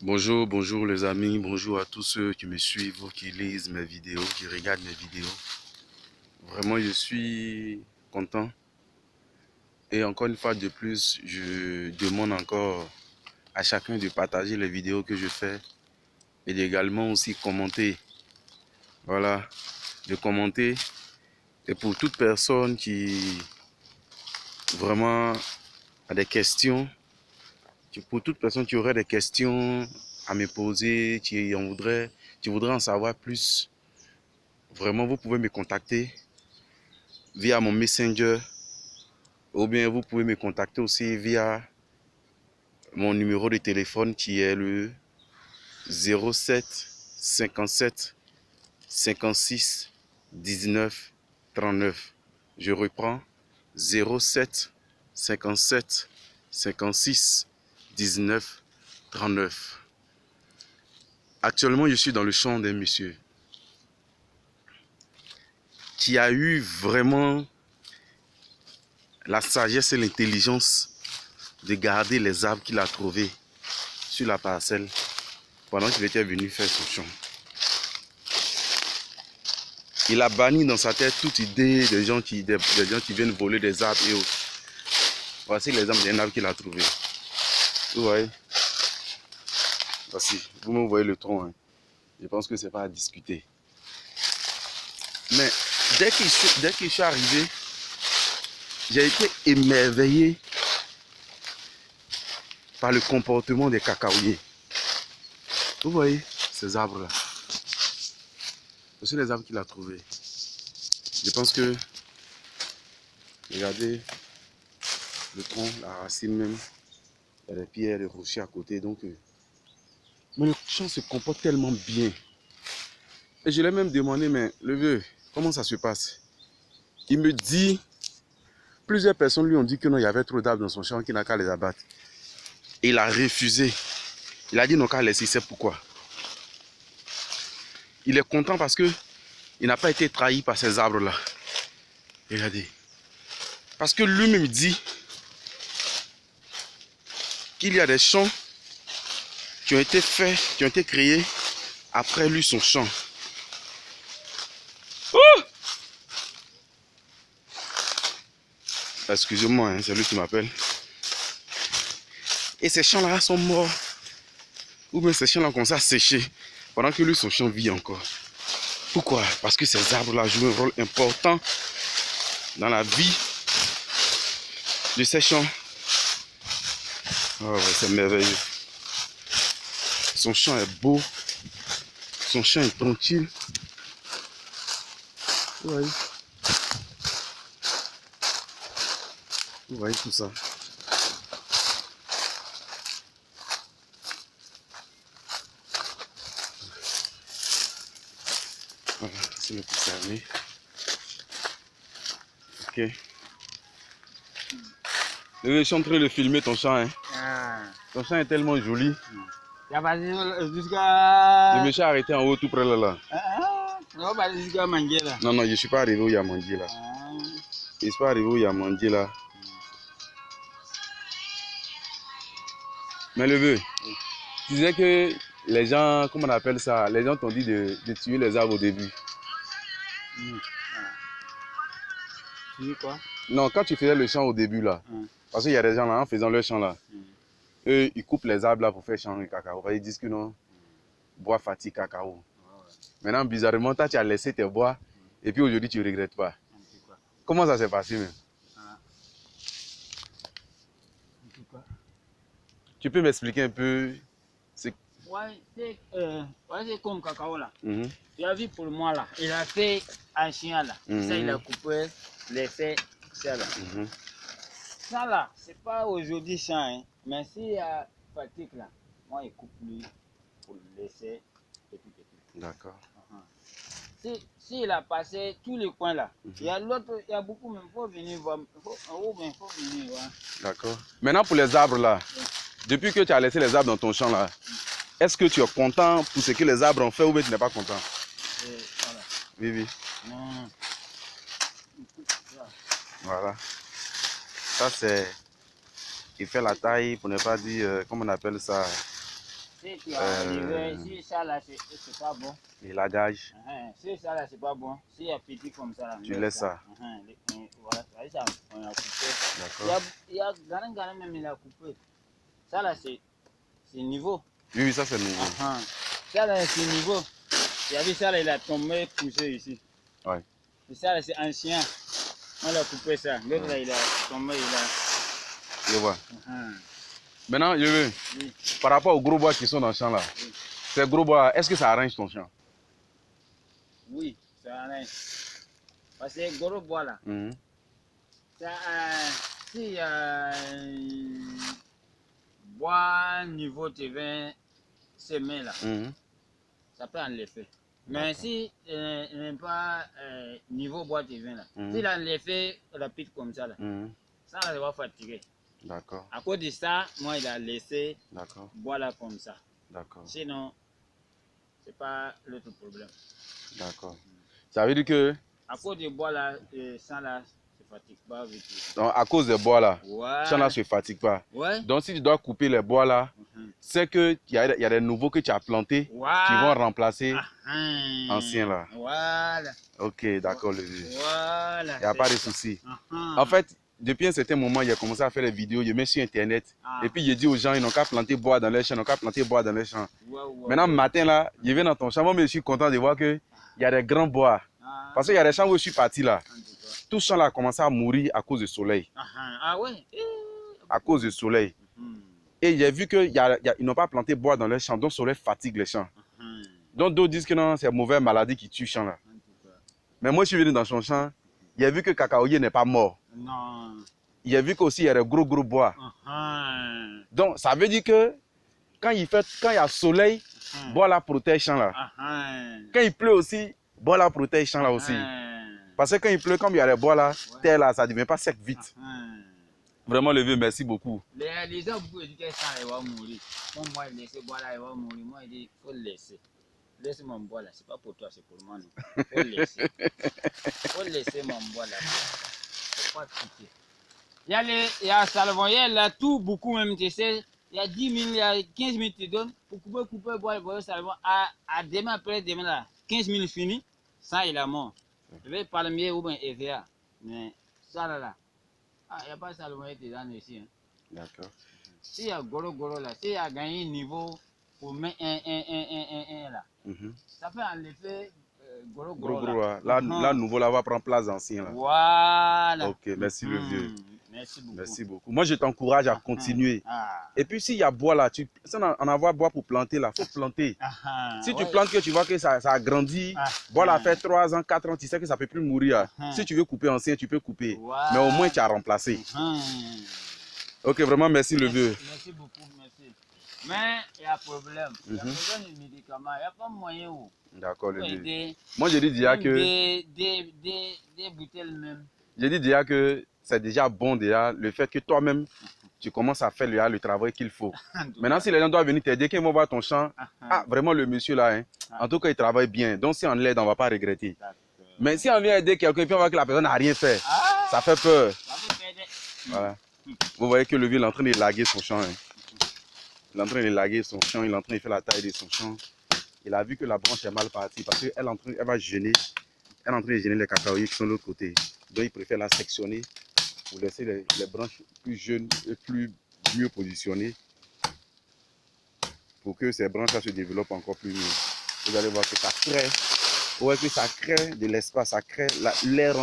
Bonjour, bonjour les amis, bonjour à tous ceux qui me suivent, qui lisent mes vidéos, qui regardent mes vidéos. Vraiment, je suis content. Et encore une fois de plus, je demande encore à chacun de partager les vidéos que je fais et d'également aussi commenter. Voilà, de commenter. Et pour toute personne qui vraiment a des questions, pour toute personne qui aurait des questions à me poser, qui voudrait en savoir plus, vraiment, vous pouvez me contacter via mon Messenger ou bien vous pouvez me contacter aussi via mon numéro de téléphone qui est le 07 57 56 19 39. Je reprends 07 57 56 19 39. Actuellement, je suis dans le champ d'un monsieur qui a eu vraiment la sagesse et l'intelligence de garder les arbres qu'il a trouvés sur la parcelle pendant qu'il était venu faire son champ. Il a banni dans sa tête toute idée des gens qui viennent voler des arbres et autres. Voici l'exemple d'un arbre qu'il a trouvé. Vous voyez? Voici, vous voyez le tronc. Hein. Je pense que c'est pas à discuter. Mais dès que je suis arrivé, j'ai été émerveillé par le comportement des cacaoyers. Vous voyez ces arbres-là? Ce sont les arbres qu'il a trouvés. Je pense que, regardez, le tronc, la racine même, il y a des pierres, des rochers à côté. Donc, mais le champ se comporte tellement bien. Et je l'ai même demandé, mais le vieux, comment ça se passe? Il me dit, plusieurs personnes lui ont dit que non, il y avait trop d'arbres dans son champ, qu'il n'a qu'à les abattre. Et il a refusé. Il a dit non, qu'à laisser, c'est pourquoi. Il est content parce que il n'a pas été trahi par ces arbres-là. Regardez. Parce que lui-même dit qu'il y a des champs qui ont été faits, qui ont été créés après lui, son champ. Oh! Excusez-moi, hein, c'est lui qui m'appelle. Et ces champs-là sont morts. Ou bien ces champs-là ont ça séché pendant que lui, son champ vit encore. Pourquoi? Parce que ces arbres-là jouent un rôle important dans la vie de ces champs. Oh, ouais, c'est merveilleux. Son champ est beau. Son champ est tranquille. Vous voyez? Vous voyez tout ça. Voilà, c'est le plus fermé. Ok. Je suis en train de filmer ton champ. Hein. Ah. Ton champ est tellement joli. Je me suis arrêté en haut tout près là. Non, non, je ne suis pas arrivé où il y a Mandi là. Je ne suis pas arrivé où il y a Mandi là. Mais le vieux, tu disais que les gens, comment on appelle ça, les gens t'ont dit de tuer les arbres au début. Tuer quoi? Non, quand tu faisais le champ au début là, parce qu'il y a des gens là, en faisant leur champ là, eux, ils coupent les arbres là pour faire champ de cacao. Ils disent que non, bois fatigue cacao. Maintenant, bizarrement, toi, tu as laissé tes bois et puis aujourd'hui, tu ne regrettes pas. Comment ça s'est passé même? Tu peux m'expliquer un peu? Ouais, c'est comme cacao là. Tu as vu pour moi là, il a fait un chien là. Ça, il a coupé, laissé ça là. Ça là, c'est pas aujourd'hui ça, hein. Mais s'il y a fatigue là, moi, il coupe lui pour le laisser petit. D'accord. S'il a passé tous les coins là, il y a l'autre, il y a beaucoup, mais il faut venir voir. Il faut venir voir. D'accord. Maintenant pour les arbres là, depuis que tu as laissé les arbres dans ton champ là, est-ce que tu es content pour ce que les arbres ont fait ou bien tu n'es pas content? Voilà. Oui. Non. Voilà. Ça c'est... Il fait la taille, pour ne pas dire, comment on appelle ça, Si tu as arrivé, si ça là, c'est pas bon. L'élagage. Si ça là, c'est pas bon. Si il y a petit comme ça là. Tu laisses ça. Voilà, ça, on a coupé. D'accord. Il y a Garan même, il a coupé. Ça là, c'est niveau. Oui, oui, ça c'est nouveau. Ça là, c'est niveau. Il y a vu ça là, il a tombé, poussé ici. Ouais. Et ça là, c'est ancien. On a coupé ça. L'autre là, il a tombé, il a. Je vois. Maintenant, je veux, par rapport aux gros bois qui sont dans le champ là, ces gros bois, est-ce que ça arrange ton champ? Oui, ça arrange. Parce que les gros bois là, ça, si bois niveau TV semé là, ça peut enlever. Mais si n'est pas niveau bois TV là, s'il a enlevé rapide comme ça là, ça va fatiguer. D'accord. À cause de ça, moi il a laissé bois là comme ça. D'accord. Sinon, c'est pas l'autre problème. D'accord. Ça veut dire que... À cause des bois là, ça là, se fatigue pas vite. Donc, à cause des bois là, ça là se fatigue pas. Ouais. Donc si tu dois couper les bois là, c'est que il y a des nouveaux que tu as plantés qui vont remplacer anciens là. Voilà. Ok, d'accord le vieux. Voilà. Il n'y a pas de souci. En fait, depuis un certain moment, il a commencé à faire des vidéos, il met sur internet. Et puis il dit aux gens, ils n'ont qu'à planter bois dans les champs, ils n'ont qu'à planter bois dans les champs. Maintenant, matin là, je vais dans ton champ, moi je suis content de voir qu'il y a des grands bois. Parce qu'il y a des champs où je suis parti là. Tout champ là a commencé à mourir à cause du soleil. Ah ouais? À cause du soleil. Et j'ai vu qu'ils n'ont pas planté bois dans les champs, donc le soleil fatigue les champs. Donc d'autres disent que non, c'est une mauvaise maladie qui tue le champ là. Mais moi je suis venu dans son champ, j'ai vu que le cacaoyer n'est pas mort. Non. J'ai vu qu'aussi il y a des gros bois. Donc ça veut dire que quand il y a soleil, bois là protège le champ là. Quand il pleut aussi, bois là protège le champ là aussi. Parce que quand il pleut, comme il y a les bois là, terre là, ça ne devient pas sec vite. Vraiment le vieux, merci beaucoup. Les gens vous disent que ça va mourir. Moi, il laisse bois là, il va mourir. Moi, il dit, il faut le laisser. Laisse mon bois là, c'est pas pour toi, c'est pour moi. Il faut le laisser. Il faut laisser mon bois là. Faut pas quitter. Il y a Salvonier là, tout beaucoup même, tu sais. Il y a 10 000, il y a 15 000 tu donnes. Pour couper bois, le Salvon. À demain, après demain là, 15 000 fini. Ça, il est mort. Je vais parler ou bien EVA. Mais ça là. Il n'y a pas Salvonier qui est dans ici. Hein. D'accord. S'il y a Goro là, s'il y a gagné niveau pour mettre un là, ça fait enlever Goro là. Là, nouveau là va prendre place d'ancien là. Voilà. Ok, merci le vieux. Merci beaucoup. Merci beaucoup. Moi, je t'encourage à continuer. Et puis, s'il y a bois là, si on en a bois pour planter là, il faut planter. Si tu plantes que tu vois que ça a grandi, bois là fait 3 ans, 4 ans, tu sais que ça ne peut plus mourir. Si tu veux couper ancien, tu peux couper. Mais au moins, tu as remplacé. Ok, vraiment, merci le vieux. Merci beaucoup, merci. Mais il y a un problème. Il y a besoin de médicaments. Il n'y a pas moyen où. D'accord, le vieux. Moi, je dis déjà que... Des bouteilles même. Je dis déjà que c'est déjà bon déjà le fait que toi-même, tu commences à faire le travail qu'il faut. Maintenant, si les gens doivent venir t'aider, qu'ils vont voir ton champ, vraiment le monsieur là, hein, en tout cas, il travaille bien. Donc, si on l'aide, on ne va pas regretter. Mais si on vient aider quelqu'un, puis on voit que la personne n'a rien fait, ça fait peur. Voilà. Vous voyez que le vieux est en train de laguer son champ. Hein. Il est en train de laguer son champ, il est en train de faire la taille de son champ. Il a vu que la branche est mal partie parce qu'elle va gêner. Elle est en train de gêner les cacaoyers qui sont de l'autre côté. Donc, il préfère la sectionner pour laisser les branches plus jeunes et mieux positionnées pour que ces branches se développent encore plus mieux. Vous allez voir que ça crée, de l'espace, ça crée l'air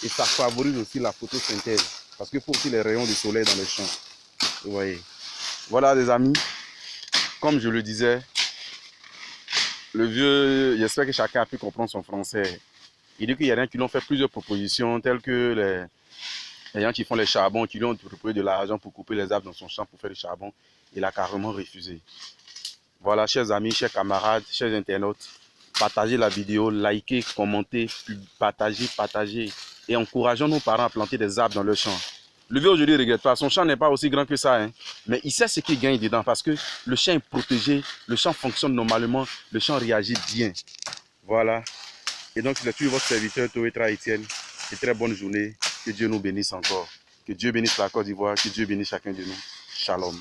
et ça favorise aussi la photosynthèse parce qu'il faut aussi les rayons du soleil dans les champs. Vous voyez. Voilà les amis, comme je le disais, le vieux, j'espère que chacun a pu comprendre son français. Il dit qu'il y a des gens qui lui ont fait plusieurs propositions, telles que les gens qui font les charbons, qui lui ont proposé de l'argent pour couper les arbres dans son champ pour faire du charbon. Il a carrément refusé. Voilà, chers amis, chers camarades, chers internautes, partagez la vidéo, likez, commentez, partagez et encourageons nos parents à planter des arbres dans leur champ. Le vieux aujourd'hui ne regrette pas, son champ n'est pas aussi grand que ça, hein, mais il sait ce qu'il gagne dedans parce que le champ est protégé, le champ fonctionne normalement, le champ réagit bien. Voilà. Et donc, c'est toujours votre serviteur, Toetra Etienne. Et très bonne journée. Que Dieu nous bénisse encore. Que Dieu bénisse la Côte d'Ivoire. Que Dieu bénisse chacun de nous. Shalom.